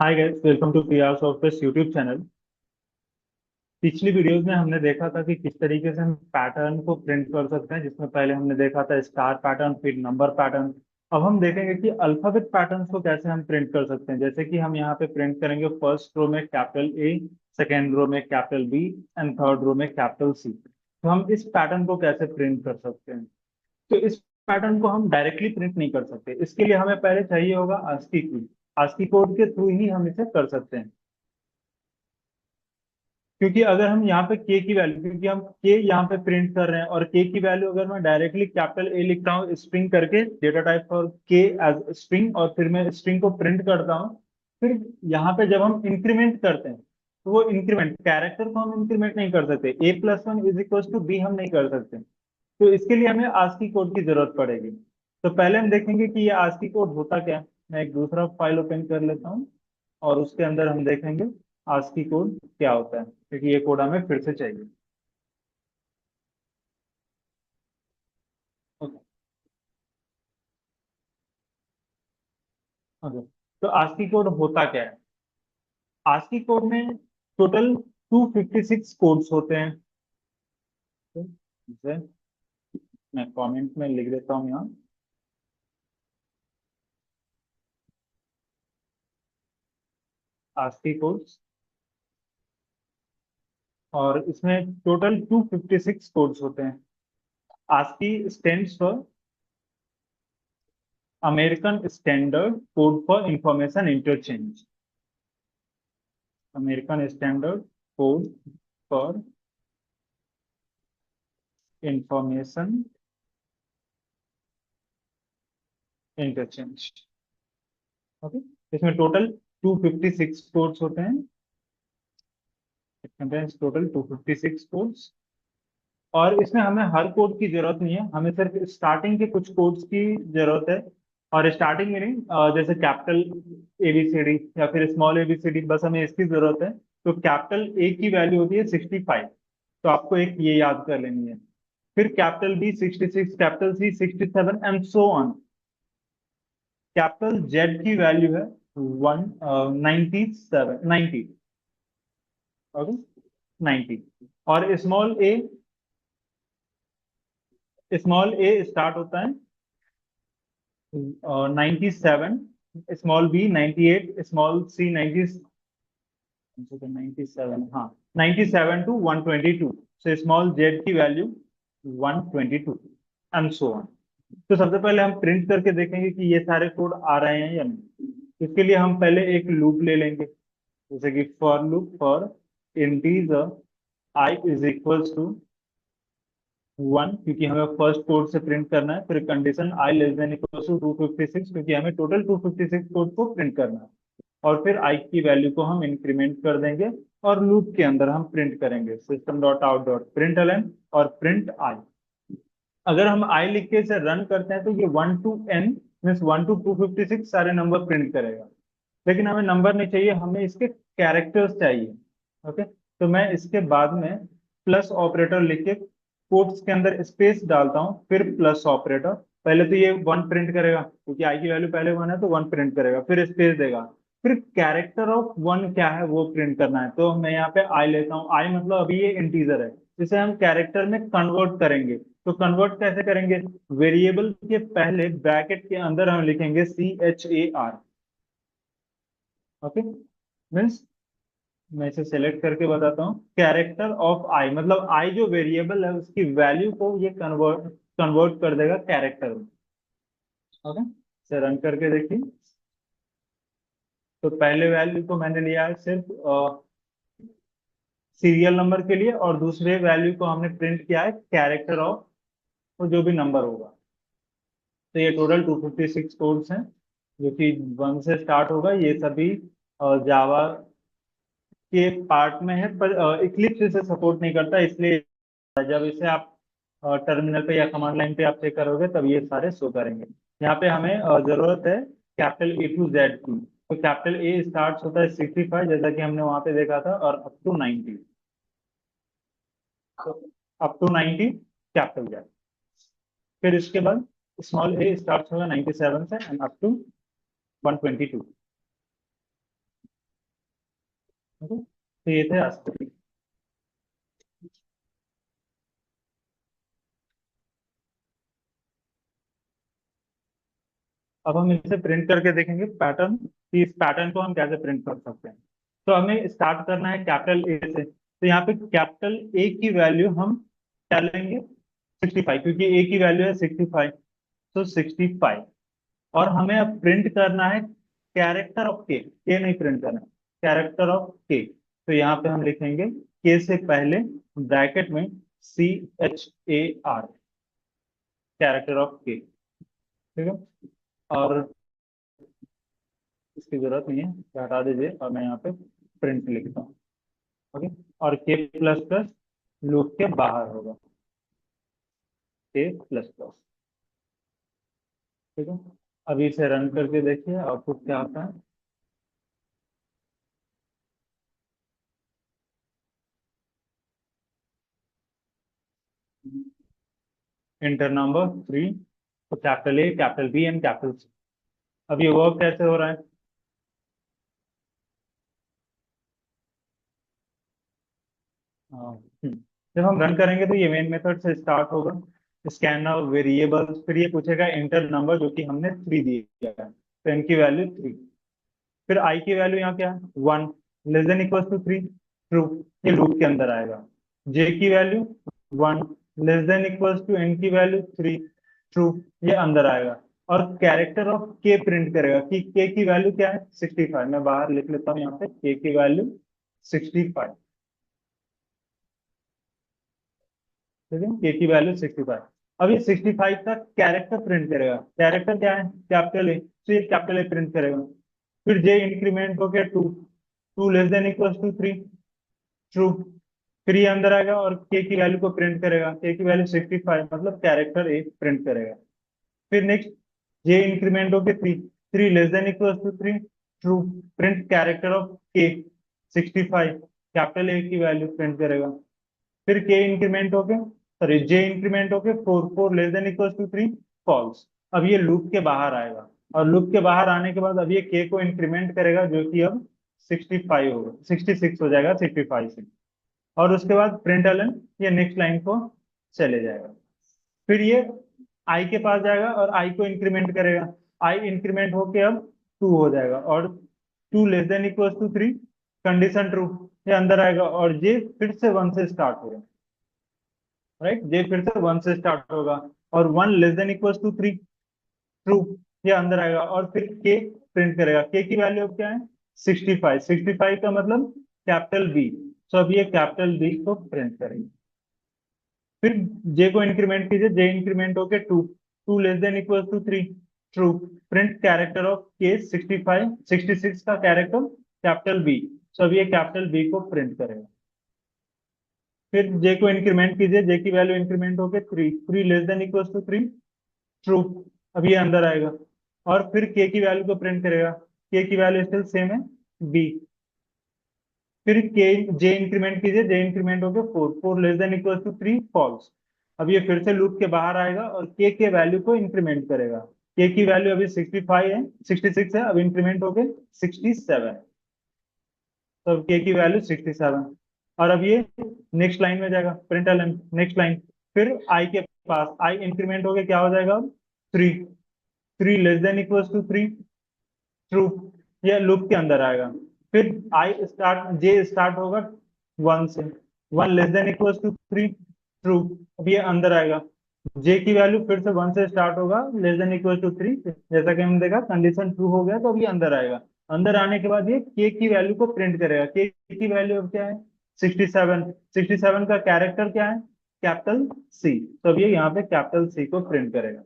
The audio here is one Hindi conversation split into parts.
Hi guys, welcome to PR software YouTube channel. पिछली वीडियोस में हमने देखा था कि किस तरीके से हम पैटर्न को प्रिंट कर सकते हैं, जिसमें पहले हमने देखा था स्टार पैटर्न, फिर नंबर पैटर्न। अब हम देखेंगे कि अल्फाबेट पैटर्न्स को कैसे हम प्रिंट कर सकते हैं। जैसे कि हम यहाँ पे प्रिंट करेंगे फर्स्ट रो में कैपिटल ए, सेकेंड रो में capital B and third row में कैपिटल सी। तो हम इस पैटर्न को कैसे प्रिंट कर सकते हैं? तो इस पैटर्न को हम डायरेक्टली प्रिंट नहीं कर सकते। इसके लिए हमें पहले चाहिए होगा आस्की कोड। आस्की कोड के थ्रू ही हम इसे कर सकते हैं। क्योंकि अगर हम यहाँ पे के की वैल्यू, क्योंकि हम के यहाँ पे प्रिंट कर रहे हैं, और के की वैल्यू अगर मैं डायरेक्टली कैपिटल ए लिखता हूँ स्ट्रिंग करके, डेटा टाइप फॉर के एज स्ट्रिंग, और फिर मैं स्ट्रिंग को प्रिंट करता हूँ, फिर यहाँ पे जब हम इंक्रीमेंट करते हैं तो वो इंक्रीमेंट कैरेक्टर को हम इंक्रीमेंट नहीं कर सकते। A plus one is equal to B हम नहीं कर सकते। तो इसके लिए हमें आस्की कोड की जरूरत पड़ेगी। तो पहले हम देखेंगे कि ये आस्की कोड होता क्या है। मैं एक दूसरा फाइल ओपन कर लेता हूँ और उसके अंदर हम देखेंगे आस्की कोड क्या होता है, क्योंकि ये कोड हमें फिर से चाहिए। ओके। ओके। तो आस्की कोड होता क्या है? आस्की कोड में टोटल 256 कोड्स होते हैं। तो इसे मैं कमेंट में लिख देता हूँ यहाँ, आस्की कोड्स। और इसमें टोटल 256 कोड्स होते हैं। ASCII stands for American standard code for information interchange. American standard code for information interchange. Okay. इसमें टोटल 256 कोड्स होते हैं। It contains total 256 codes. और इसमें हमें हर कोड की जरूरत नहीं है, हमें सिर्फ स्टार्टिंग के कुछ कोड्स की जरूरत है। और स्टार्टिंग में नहीं, जैसे कैपिटल एबीसीडी या फिर स्मॉल एबीसीडी, बस हमें इसकी जरूरत है। तो कैपिटल ए की वैल्यू होती है 65, तो आपको एक ये याद कर लेनी है। फिर capital B 66, capital C 67 and so on. Capital Z की वैल्यू है 197 90। ओके। 90। और स्मॉल ए स्टार्ट होता है 97, स्मॉल बी 98, स्मॉल सी 97, हाँ, 97 टू 122। सो स्मॉल जेड की वैल्यू 122 एंड सो ऑन। तो सबसे पहले हम प्रिंट करके देखेंगे कि ये सारे कोड आ रहे हैं या नहीं। इसके लिए हम पहले एक लूप ले लेंगे, जैसे कि for loop for integer I is equals to 1, क्योंकि हमें फर्स्ट कोड से प्रिंट करना है। फिर condition I less than equals to 256, क्योंकि हमें टोटल 256 कोड को प्रिंट करना है। और फिर आई की वैल्यू को हम इंक्रीमेंट कर देंगे, और लूप के अंदर हम प्रिंट करेंगे system dot out dot print LN और प्रिंट आई। अगर हम आई लिख के इसे रन करते हैं तो ये 1 to n मीन्स 1 to 256 सारे नंबर प्रिंट करेगा। लेकिन हमें नंबर नहीं चाहिए, हमें इसके कैरेक्टर्स चाहिए। ओके। तो मैं इसके बाद में प्लस ऑपरेटर लिख के कोट्स के अंदर स्पेस डालता हूँ, फिर प्लस ऑपरेटर। पहले तो ये 1 प्रिंट करेगा, क्योंकि आई की वैल्यू पहले 1 है, तो 1 प्रिंट करेगा, फिर स्पेस देगा। फिर कैरेक्टर ऑफ 1 क्या है वो प्रिंट करना है। तो मैं यहाँ पे आई लेता हूँ। आई मतलब अभी ये इंटीजर है, जिसे हम कैरेक्टर में कन्वर्ट करेंगे। तो कन्वर्ट कैसे करेंगे? वेरिएबल के पहले ब्रैकेट के अंदर हम लिखेंगे CHAR। ओके। मीन्स मैं इसे सेलेक्ट करके बताता हूँ। कैरेक्टर ऑफ आई मतलब आई जो वेरिएबल है उसकी वैल्यू को ये कन्वर्ट कन्वर्ट कर देगा कैरेक्टर में। ओके। इसे रन करके देखिए। तो पहले वैल्यू को मैंने लिया है सिर्फ सीरियल नंबर के लिए, और दूसरे वैल्यू को हमने प्रिंट किया है कैरेक्टर ऑफ वो जो भी नंबर होगा। तो ये टोटल 256 कोड्स हैं, जो कि 1 से स्टार्ट होगा। ये सभी जावा के पार्ट में है, पर इक्लिप्स इसे सपोर्ट नहीं करता, इसलिए जब इसे आप टर्मिनल पे या कमांड लाइन पे आप चेक करोगे तब ये सारे शो करेंगे। यहाँ पे हमें जरूरत है कैपिटल A to Z की। तो कैपिटल ए स्टार्ट होता है 65, जैसा कि हमने वहां पे देखा था, और अप टू 90। तो अप टू 90 कैपिटल जेड। फिर इसके बाद स्मॉल ए स्टार्ट होगा 97 से एंड अप टू 122। ओके, तो ये थे एस्पेक्ट। अब हम इसे प्रिंट करके देखेंगे पैटर्न, कि इस पैटर्न को हम कैसे प्रिंट कर सकते हैं। तो हमें स्टार्ट करना है कैपिटल ए से, तो यहाँ पे कैपिटल ए की वैल्यू हम क्या लेंगे, 65, क्योंकि ए की वैल्यू है 65, तो 65। और हमें अब प्रिंट करना है कैरेक्टर ऑफ के नहीं प्रिंट करना है, कैरेक्टर ऑफ के। तो यहाँ पे हम लिखेंगे के से पहले ब्रैकेट में CHAR, कैरेक्टर ऑफ के, ठीक है। और इसकी जरूरत नहीं है, तो हटा दीजिए, और मैं यहाँ पे प्रिंट लिखता हूँ। ओके, और के प्लस प्लस लूप के बाहर होगा, के प्लस प्लस, ठीक है। अभी इसे रन करके देखिए आउटपुट क्या आता है। इंटर नंबर 3, तो capital A, capital B and capital C. अब ये वर्क कैसे हो रहा है। हाँ, जब हम रन करेंगे तो ये मेन मेथड से स्टार्ट होगा, स्कैन ऑफ वेरिएबल्स, फिर ये पूछेगा इंटर नंबर, जो कि हमने 3 दिया है, तो इनकी वैल्यू 3। फिर आई की वैल्यू यहाँ क्या है, 1, less than equal to 3, true, ये लूप के अंदर आएगा। जे की वैल्यू 1, less than equal to N की वैल्यू 3, ट्रू, ये अंदर आएगा। और कैरेक्टर ऑफ के प्रिंट करेगा कि के की वैल्यू क्या है, 65। मैं बाहर लिख लेता हूँ यहाँ पे, के की वैल्यू 65, ठीक है, के की वैल्यू 65। अब ये 65 का कैरेक्टर प्रिंट करेगा, कैरेक्टर क्या है, कैपिटल ए, तो ये कैपिटल ए प्रिंट करेगा। फिर जे इंक्रीमेंट हो गया 2, 2 less than equal to 3, true, फिर ये अंदर आएगा और के की वैल्यू को प्रिंट करेगा, के की वैल्यू 65, मतलब कैरेक्टर ए प्रिंट करेगा। फिर नेक्स्ट जे इंक्रीमेंट हो गया 3, 3 less than equal to 3, true, print character of K 65, capital A की वैल्यू प्रिंट करेगा। फिर के इंक्रीमेंट हो गया, सॉरी जे इंक्रीमेंट हो गया 4, 4 less than equal to 3, false. अब ये लूप के बाहर आएगा, और लूप के बाहर आने के बाद अब ये के को इंक्रीमेंट करेगा, जो कि अब 65 होगा, 66 हो जाएगा 65 से। और उसके बाद प्रिंट एलन ये नेक्स्ट लाइन को चले जाएगा। फिर ये आई के पास जाएगा और आई को इंक्रीमेंट करेगा, आई इंक्रीमेंट होके अब 2 हो जाएगा, और 2 less than equal to 3, condition true, ये अंदर आएगा, और जे फिर से 1 से स्टार्ट होगा, राइट, जे फिर से 1 से स्टार्ट होगा, और 1 less than equal to 3, true, ये अंदर आएगा, और फिर के प्रिंट करेगा, के की वैल्यू अब क्या है, 65, 65 का मतलब कैपिटल बी, तो अब ये कैपिटल बी को प्रिंट करेंगे। फिर जे को इंक्रीमेंट कीजिए, जे इंक्रीमेंट होके 2, 2 less than equal to 3, true, print character of K 65, 66 का कैरेक्टर कैपिटल बी, तो अब ये कैपिटल बी को प्रिंट करेगा। फिर जे को इंक्रीमेंट कीजिए, जे की वैल्यू इंक्रीमेंट होके 3, 3 less than equal to 3, true, अब ये अंदर आएगा, और फिर के की वैल्यू को प्रिंट करेगा, के की वैल्यू स्टिल सेम है, बी। फिर के जे इंक्रीमेंट कीजिए, जे इंक्रीमेंट हो गया 4, 4 less than equal to 3, false. अब ये फिर से लूप के बाहर आएगा और के वैल्यू को इंक्रीमेंट करेगा, के की वैल्यू अभी 65 है, 66 है, अब इंक्रीमेंट हो गए 67, तो अब के की वैल्यू 67। और अब ये नेक्स्ट लाइन में जाएगा, प्रिंट एलन नेक्स्ट लाइन, फिर आई के पास आई इंक्रीमेंट हो गया, क्या हो जाएगा अब 3, 3 less than equal to 3, true, ये लूप के अंदर आएगा। फिर आई स्टार्ट, जे स्टार्ट होगा 1 से, 1 less than equal to 3, true, अब ये अंदर आएगा। जे की वैल्यू फिर से 1 से स्टार्ट होगा, लेस देन इक्वल टू 3, जैसा कि हमने देखा कंडीशन ट्रू हो गया, तो अब ये अंदर आएगा। अंदर आने के बाद ये के की वैल्यू को प्रिंट करेगा, के की वैल्यू अब क्या है, 67, 67 का कैरेक्टर क्या है, कैपिटल सी, तो अब ये यहाँ पे कैपिटल सी को प्रिंट करेगा।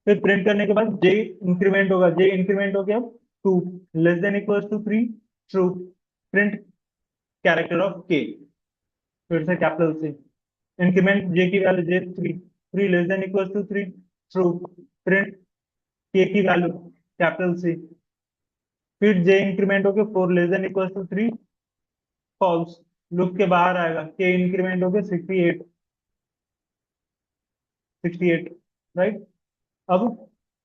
फिर प्रिंट करने के बाद जे इंक्रीमेंट होगा, जे इंक्रीमेंट हो गया 2, less than equal to 3, true, print character of K, फिर से कैपिटल से, इंक्रीमेंट जे की वैल्यू J 3, 3 less than equal to 3, true, print K की वैल्यू कैपिटल सी, फिर जे इंक्रीमेंट हो गया 4 less than equal to 3, false, loop के बाहर आएगा, के इंक्रीमेंट हो गया 68, 68, राइट। अब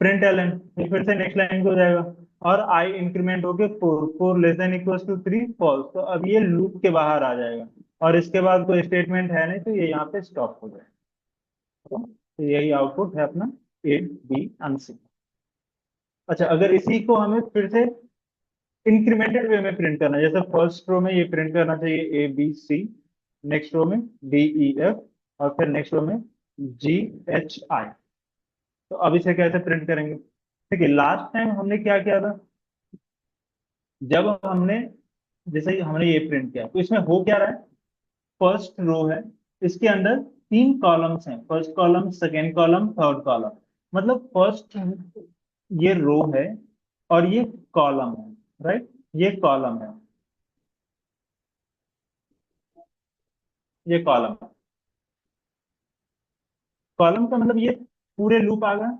प्रिंट एलन फिर से नेक्स्ट लाइन को हो जाएगा, और आई इंक्रीमेंट होके 4, 4 less than equal to 3 false, तो अब ये लूप के बाहर आ जाएगा और इसके बाद कोई स्टेटमेंट है नहीं, तो ये यहाँ पे स्टॉप हो जाएगा। तो यही आउटपुट है अपना ए बी एंड सी। अच्छा, अगर इसी को हमें फिर से इंक्रीमेंटेड वे में प्रिंट करना है, जैसे फर्स्ट रो में ये प्रिंट करना चाहिए A B C, next row में डी ई एफ, और फिर नेक्स्ट रो में जी एच आई। तो अब इसे कैसे प्रिंट करेंगे? देखिए, लास्ट टाइम हमने क्या किया था, जब हमने जैसे ही हमने ये प्रिंट किया तो इसमें हो क्या रहा है, फर्स्ट रो है, इसके अंदर 3 कॉलम्स हैं, first column, second column, third column. मतलब फर्स्ट ये रो है और ये कॉलम है, राइट, ये कॉलम है, ये कॉलम है। कॉलम का मतलब ये पूरे लूप आ गया,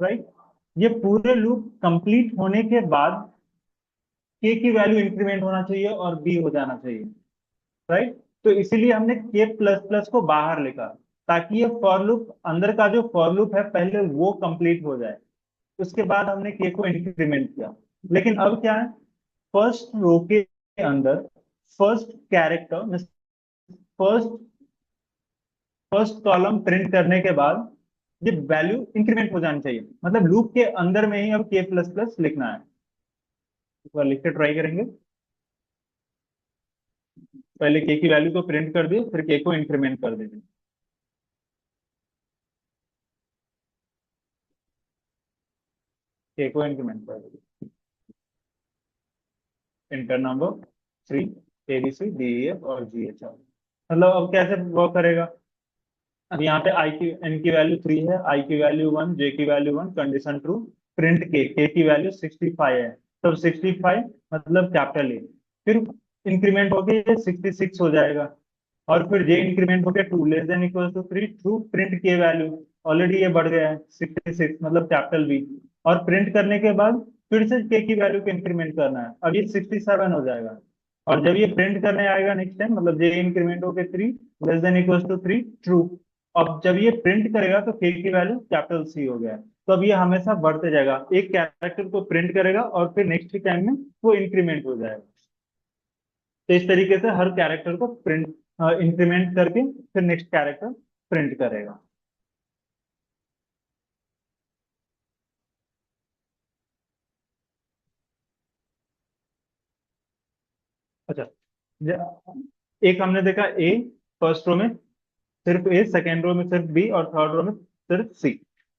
राइट। ये पूरे लूप कंप्लीट होने के बाद के की वैल्यू इंक्रीमेंट होना चाहिए और बी हो जाना चाहिए, राइट। तो इसीलिए हमने के प्लस प्लस को बाहर लिखा, ताकि ये फॉर लूप, अंदर का जो फॉर लूप है पहले वो कंप्लीट हो जाए, उसके बाद हमने के को इंक्रीमेंट किया। लेकिन अब क्या है, फर्स्ट रो के अंदर first character, first first column print करने के बाद ये वैल्यू इंक्रीमेंट हो जानी चाहिए, मतलब लूप के अंदर में ही अब के प्लस प्लस लिखना है। एक बार लिख के ट्राई करेंगे। पहले के की वैल्यू को प्रिंट कर दिए, फिर के को इंक्रीमेंट कर दीजिए। के को इंक्रीमेंट कर दीजिए। इंटर नंबर 3, एबीसी डीईएफ और जीएचआर। मतलब अब कैसे वर्क करेगा, अब यहाँ पे आई की एन की वैल्यू 3 है, आई की वैल्यू 1, जे की वैल्यू 1, कंडीशन ट्रू, प्रिंट के की वैल्यू 65 है, तब 65 मतलब कैपिटल ए, फिर इंक्रीमेंट होके ये 66 हो जाएगा, और फिर जे इंक्रीमेंट होके 2 less than equal to 3, true, print K value, already ये बढ़ गया है 66 मतलब कैपिटल बी, और प्रिंट करने के बाद फिर से के की वैल्यू को इंक्रीमेंट करना है, अब ये 67 हो जाएगा। और जब ये प्रिंट करने आएगा नेक्स्ट टाइम, मतलब जे इंक्रीमेंट होके 3 less than equal to 3, true. अब जब ये प्रिंट करेगा तो के की वैल्यू कैपिटल सी हो गया है, तो अब ये हमेशा बढ़ते जाएगा, एक कैरेक्टर को प्रिंट करेगा और फिर नेक्स्ट टाइम में वो इंक्रीमेंट हो जाएगा। तो इस तरीके से हर कैरेक्टर को प्रिंट इंक्रीमेंट करके फिर नेक्स्ट कैरेक्टर प्रिंट करेगा। अच्छा, एक हमने देखा ए, फर्स्ट रो में सिर्फ ए, सेकेंड रो में सिर्फ बी और थर्ड रो में सिर्फ सी।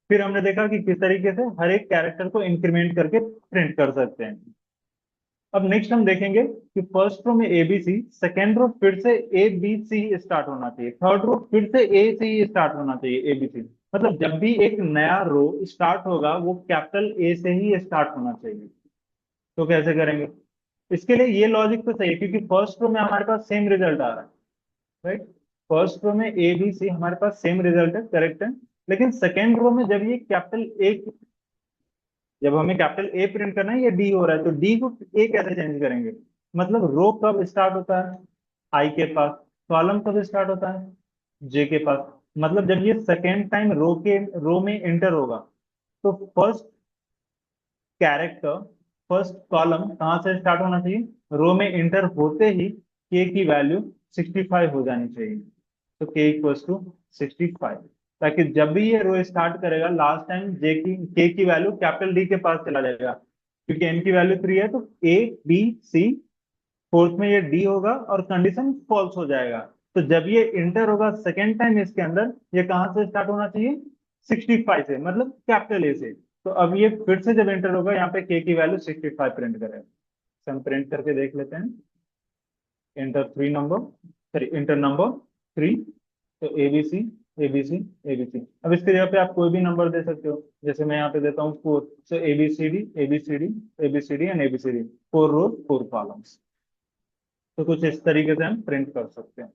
फिर हमने देखा कि किस तरीके से हर एक कैरेक्टर को इंक्रीमेंट करके प्रिंट कर सकते हैं। अब नेक्स्ट हम देखेंगे कि फर्स्ट रो में A B C, second row फिर से ए बी सी स्टार्ट होना चाहिए, थर्ड रो फिर से ए सी स्टार्ट होना चाहिए, ए बी सी। मतलब जब भी एक नया रो स्टार्ट होगा वो कैपिटल ए से ही स्टार्ट होना चाहिए। तो कैसे करेंगे, इसके लिए ये लॉजिक तो सही है, क्योंकि फर्स्ट रो में हमारे पास सेम रिजल्ट आ रहा है, राइट। फर्स्ट रो में ए बी सी हमारे पास सेम रिजल्ट है, करेक्ट है। लेकिन सेकेंड रो में जब ये कैपिटल ए, जब हमें कैपिटल ए प्रिंट करना है, ये डी हो रहा है, तो डी को ए कैसे चेंज करेंगे? मतलब रो कब स्टार्ट होता है आई के पास, कॉलम कब स्टार्ट होता है जे के पास। मतलब जब ये सेकेंड टाइम रो में एंटर होगा, तो फर्स्ट कैरेक्टर, फर्स्ट कॉलम कहाँ से स्टार्ट होना चाहिए, रो में एंटर होते ही के की वैल्यू 65 हो जानी चाहिए। तो के इक्वल्स टू 65, ताकि जब भी ये रो स्टार्ट करेगा लास्ट टाइम जे की के की वैल्यू कैपिटल डी के पास चला जाएगा, क्योंकि एन की वैल्यू 3 है, तो ए बी सी, फोर्थ में ये डी होगा और कंडीशन फॉल्स हो जाएगा। तो जब ये इंटर होगा सेकेंड टाइम इसके अंदर, ये कहाँ से स्टार्ट होना चाहिए, 65 से, मतलब कैपिटल ए से। तो अब ये फिर से जब एंटर होगा यहाँ पे के की वैल्यू 65 प्रिंट करेगा। तो हम प्रिंट करके देख लेते हैं। Inter 3 number, sorry inter number 3, तो एबीसी एबीसी एबीसी। अब इसके जगह पे आप कोई भी नंबर दे सकते हो, जैसे मैं यहाँ पे देता हूँ 4, so A B C D A B C D A B C D and A B C D, 4 rows 4 columns. तो कुछ इस तरीके से हम प्रिंट कर सकते हैं।